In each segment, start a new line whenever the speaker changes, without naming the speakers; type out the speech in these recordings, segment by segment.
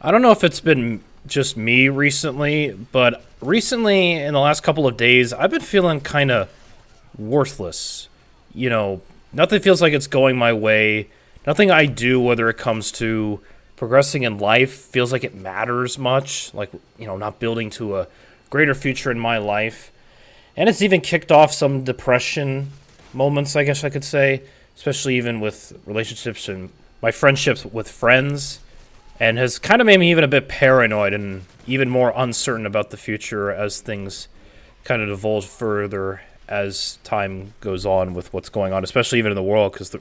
I don't know if it's been just me recently, but recently in the last couple of days, I've been feeling kind of worthless. You know, nothing feels like it's going my way. Nothing I do, whether it comes to progressing in life, feels like it matters much. Like, not building to a greater future in my life. And it's even kicked off some depression moments, I guess I could say, especially even with relationships and my friendships with friends, and has kind of made me even a bit paranoid and even more uncertain about the future as things kind of divulge further as time goes on with what's going on, especially even in the world, because the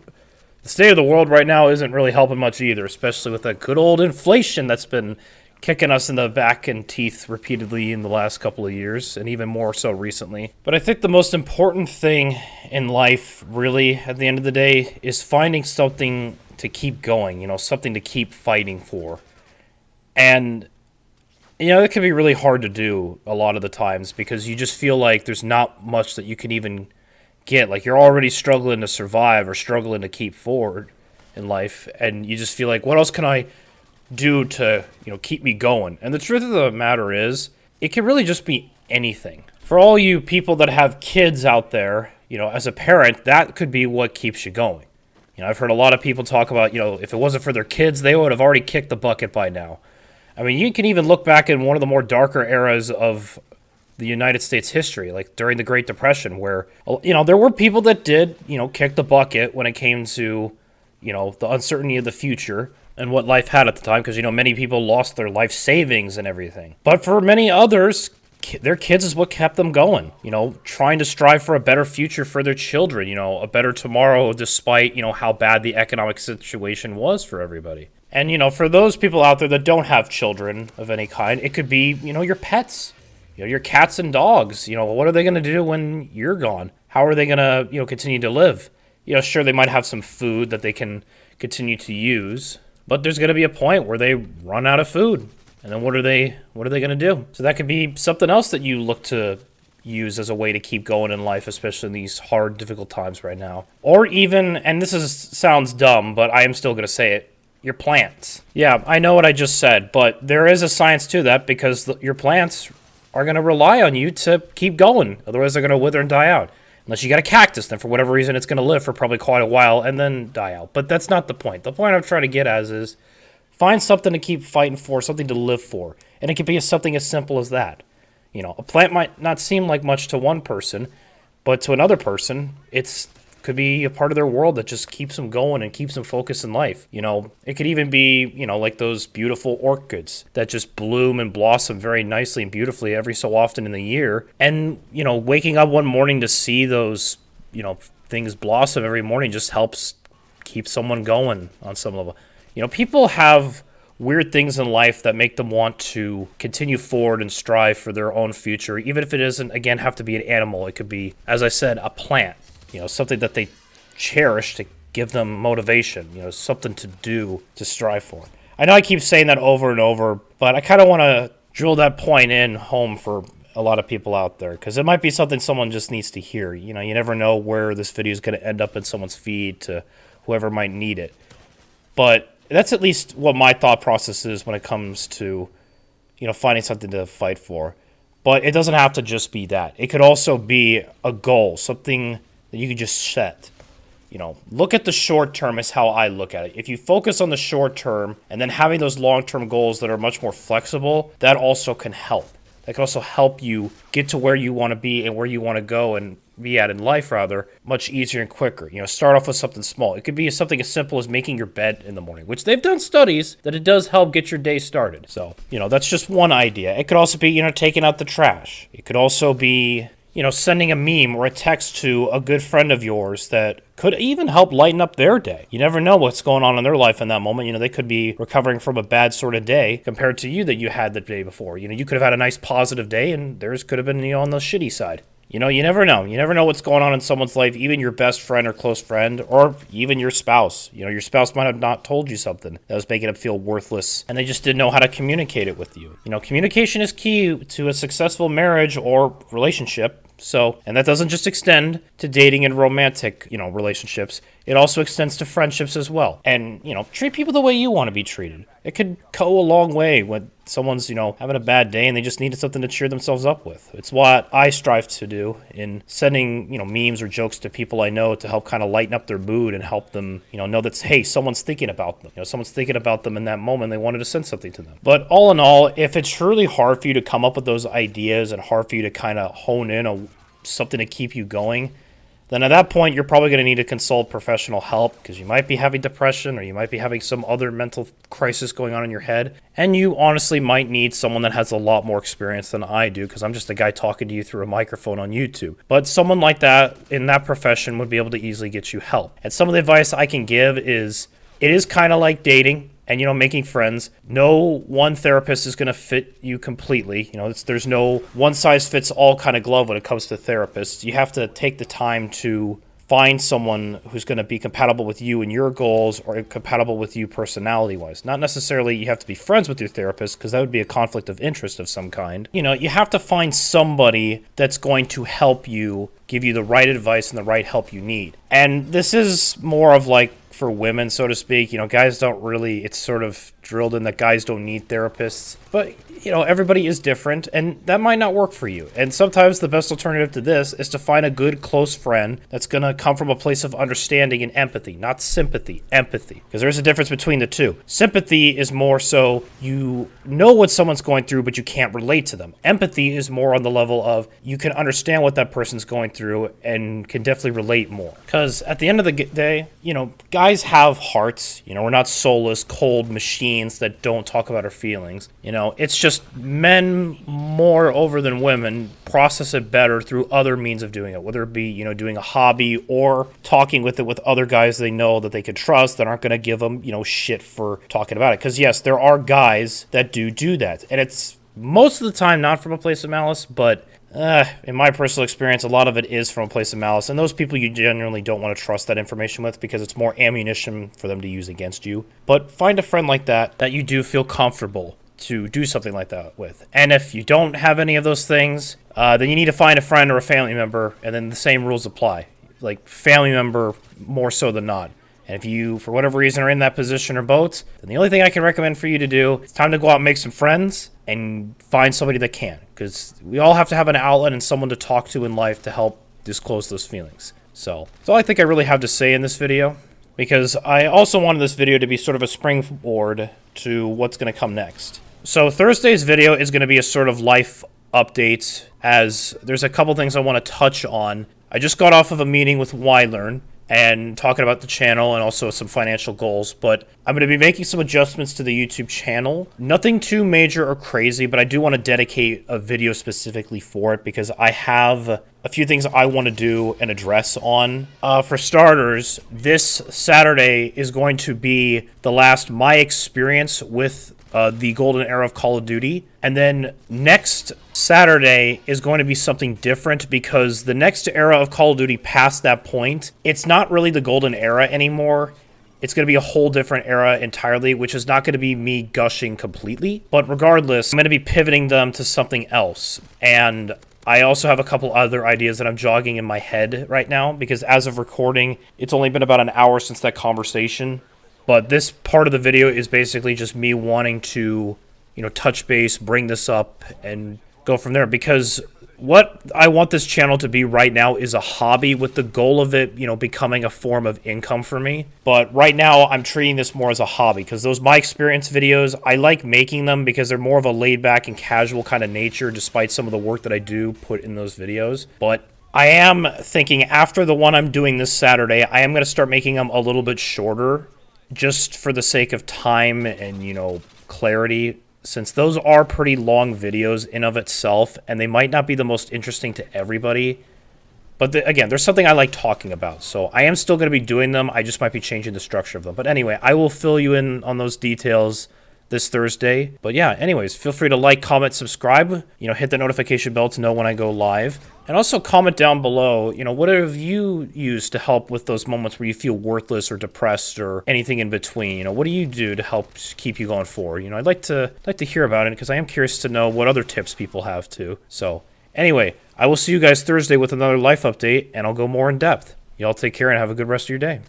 state of the world right now isn't really helping much either, especially with that good old inflation that's been kicking us in the back and teeth repeatedly in the last couple of years, and even more so recently. But I think the most important thing in life, really, at the end of the day, is finding something to keep going, something to keep fighting for. And, it can be really hard to do a lot of the times because you just feel like there's not much that you can even get. Like you're already struggling to survive or struggling to keep forward in life. And you just feel like, what else can I do to, keep me going? And the truth of the matter is, it can really just be anything. For all you people that have kids out there, as a parent, that could be what keeps you going. I've heard a lot of people talk about, if it wasn't for their kids, they would have already kicked the bucket by now. I mean, you can even look back in one of the more darker eras of the United States history, like during the Great Depression, where, there were people that did, kick the bucket when it came to, the uncertainty of the future and what life had at the time, because, many people lost their life savings and everything. But for many others, their kids is what kept them going, trying to strive for a better future for their children, a better tomorrow despite, how bad the economic situation was for everybody. And, for those people out there that don't have children of any kind, it could be, your pets, your cats and dogs. What are they going to do when you're gone? How are they going to, continue to live? Sure, they might have some food that they can continue to use, but there's going to be a point where they run out of food. And then what are they going to do? So that could be something else that you look to use as a way to keep going in life, especially in these hard, difficult times right now. Or even, and sounds dumb, but I am still going to say it, your plants. Yeah, I know what I just said, but there is a science to that because your plants are going to rely on you to keep going. Otherwise, they're going to wither and die out. Unless you got a cactus, then for whatever reason, it's going to live for probably quite a while and then die out. But that's not the point. The point I'm trying to get at is find something to keep fighting for, something to live for. And it could be something as simple as that. A plant might not seem like much to one person, but to another person, it's could be a part of their world that just keeps them going and keeps them focused in life. It could even be, like those beautiful orchids that just bloom and blossom very nicely and beautifully every so often in the year. And, waking up one morning to see those, things blossom every morning just helps keep someone going on some level. People have weird things in life that make them want to continue forward and strive for their own future, even if it doesn't, again, have to be an animal. It could be, as I said, a plant, something that they cherish to give them motivation, something to do, to strive for. I know I keep saying that over and over, but I kind of want to drill that point in home for a lot of people out there, because it might be something someone just needs to hear. You never know where this video is going to end up in someone's feed to whoever might need it. But that's at least what my thought process is when it comes to, finding something to fight for. But it doesn't have to just be that. It could also be a goal, something that you could just set. Look at the short term is how I look at it. If you focus on the short term and then having those long-term goals that are much more flexible, that also can help. That can also help you get to where you want to be and where you want to go and be at in life, rather, much easier and quicker. Start off with something small. It could be something as simple as making your bed in the morning, which they've done studies that it does help get your day started. So, that's just one idea. It could also be, taking out the trash. It could also be, sending a meme or a text to a good friend of yours that could even help lighten up their day. You never know what's going on in their life in that moment. They could be recovering from a bad sort of day compared to you that you had the day before. You could have had a nice positive day and theirs could have been, on the shitty side. You never know. You never know what's going on in someone's life, even your best friend or close friend, or even your spouse. Your spouse might have not told you something that was making them feel worthless, and they just didn't know how to communicate it with you. Communication is key to a successful marriage or relationship, So, and that doesn't just extend to dating and romantic, relationships. It also extends to friendships as well. And, treat people the way you want to be treated. It could go a long way when someone's, having a bad day and they just needed something to cheer themselves up with. It's what I strive to do in sending, memes or jokes to people I know to help kind of lighten up their mood and help them, know that, hey, someone's thinking about them. Someone's thinking about them in that moment. They wanted to send something to them. But all in all, if it's truly hard for you to come up with those ideas and hard for you to kind of hone in on something to keep you going, then at that point, you're probably going to need to consult professional help because you might be having depression or you might be having some other mental crisis going on in your head. And you honestly might need someone that has a lot more experience than I do because I'm just a guy talking to you through a microphone on YouTube. But someone like that in that profession would be able to easily get you help. And some of the advice I can give is it is kind of like dating. And, making friends. No one therapist is going to fit you completely. There's no one-size-fits-all kind of glove when it comes to therapists. You have to take the time to find someone who's going to be compatible with you and your goals or compatible with you personality-wise. Not necessarily you have to be friends with your therapist because that would be a conflict of interest of some kind. You have to find somebody that's going to help you, give you the right advice and the right help you need. And this is more of like for women, so to speak. Guys don't really, it's sort of drilled in that guys don't need therapists. But, everybody is different, and that might not work for you. And sometimes the best alternative to this is to find a good, close friend that's going to come from a place of understanding and empathy, not sympathy, empathy. Because there's a difference between the two. Sympathy is more so you know what someone's going through, but you can't relate to them. Empathy is more on the level of you can understand what that person's going through and can definitely relate more. Because at the end of the day, guys have hearts. We're not soulless, cold machines that don't talk about our feelings. It's just men more over than women process it better through other means of doing it, whether it be, doing a hobby or talking with it with other guys they know that they could trust that aren't going to give them, shit for talking about it. Because yes, there are guys that do that. And it's most of the time not from a place of malice, but in my personal experience, a lot of it is from a place of malice. And those people you genuinely don't want to trust that information with because it's more ammunition for them to use against you. But find a friend like that you do feel comfortable to do something like that with. And if you don't have any of those things, then you need to find a friend or a family member, and then the same rules apply. Like family member more so than not. And if you, for whatever reason, are in that position or both, then the only thing I can recommend for you to do is time to go out and make some friends and find somebody that can. Because we all have to have an outlet and someone to talk to in life to help disclose those feelings. So that's all I think I really have to say in this video. Because I also wanted this video to be sort of a springboard to what's going to come next. So Thursday's video is going to be a sort of life update, as there's a couple things I want to touch on. I just got off of a meeting with YLearn and talking about the channel and also some financial goals, but I'm going to be making some adjustments to the YouTube channel. Nothing too major or crazy, but I do want to dedicate a video specifically for it because I have a few things I want to do and address on. For starters, this Saturday is going to be the last my experience with the golden era of Call of Duty. And then next Saturday is going to be something different because the next era of Call of Duty past that point, it's not really the golden era anymore. It's going to be a whole different era entirely, which is not going to be me gushing completely. But regardless, I'm going to be pivoting them to something else. And I also have a couple other ideas that I'm jogging in my head right now because as of recording, it's only been about an hour since that conversation. But this part of the video is basically just me wanting to, touch base, bring this up, and go from there. Because what I want this channel to be right now is a hobby with the goal of it, becoming a form of income for me. But right now, I'm treating this more as a hobby because those My Experience videos, I like making them because they're more of a laid-back and casual kind of nature despite some of the work that I do put in those videos. But I am thinking after the one I'm doing this Saturday, I am going to start making them a little bit shorter just for the sake of time and, clarity, since those are pretty long videos in of itself, and they might not be the most interesting to everybody. But again, there's something I like talking about, so I am still going to be doing them. I just might be changing the structure of them. But anyway, I will fill you in on those details this Thursday. But yeah, anyways, feel free to like, comment, subscribe, hit the notification bell to know when I go live. And also comment down below, what have you used to help with those moments where you feel worthless or depressed or anything in between? What do you do to help keep you going forward? I'd like to hear about it because I am curious to know what other tips people have too. So Anyway, I will see you guys Thursday with another life update, and I'll go more in depth. Y'all take care and have a good rest of your day.